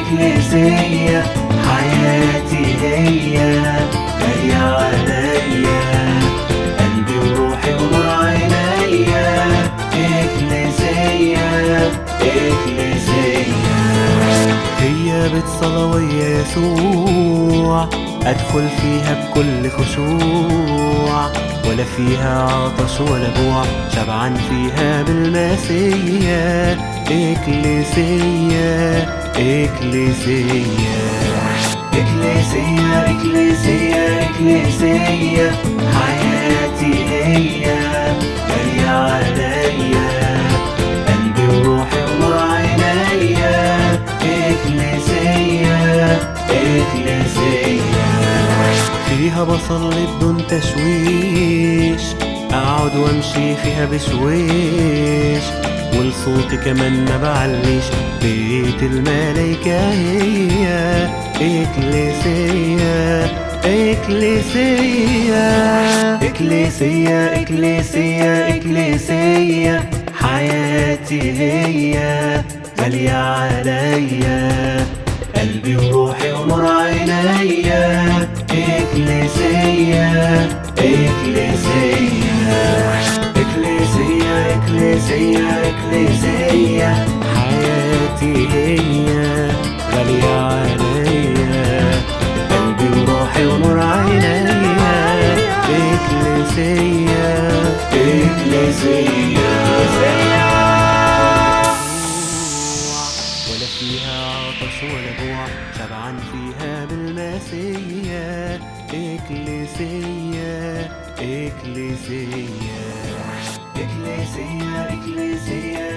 إكليسية حياتي هي غالية عليا، قلبي وروحي ونور عينيا. إكليسية إكليسية هي بيت صلاة ويا يسوع، أدخل فيها بكل خشوع، ولا فيها عطش ولا جوع، شبعان فيها بالمسيا. إكليسية إكليسية إكليسية إكليسية إكليسية حياتي هي غالية عليا، قلبي وروحي ونور عينيا. إكليسية إكليسية فيها بصلي بدون تشويش، أقعد وأمشي فيها بشويش، ولصوتي كمان ما بعليش، بيت الملايكة هي. إكليسية إكليسية إكليسية إكليسية إكليسية حياتي هي غالية عليا، قلبي وروحي ونور عينيا. إكليسية إكليسية إكليسية إكليسية إكليسية حياتي هي غالية عليا، قلبي وروحي ونور عينيا. إكليسية إكليسية ولا فيها عطش ولا جوع، شبعان فيها بالمسيا. إكليسية إكليسية إكليسية إكليسية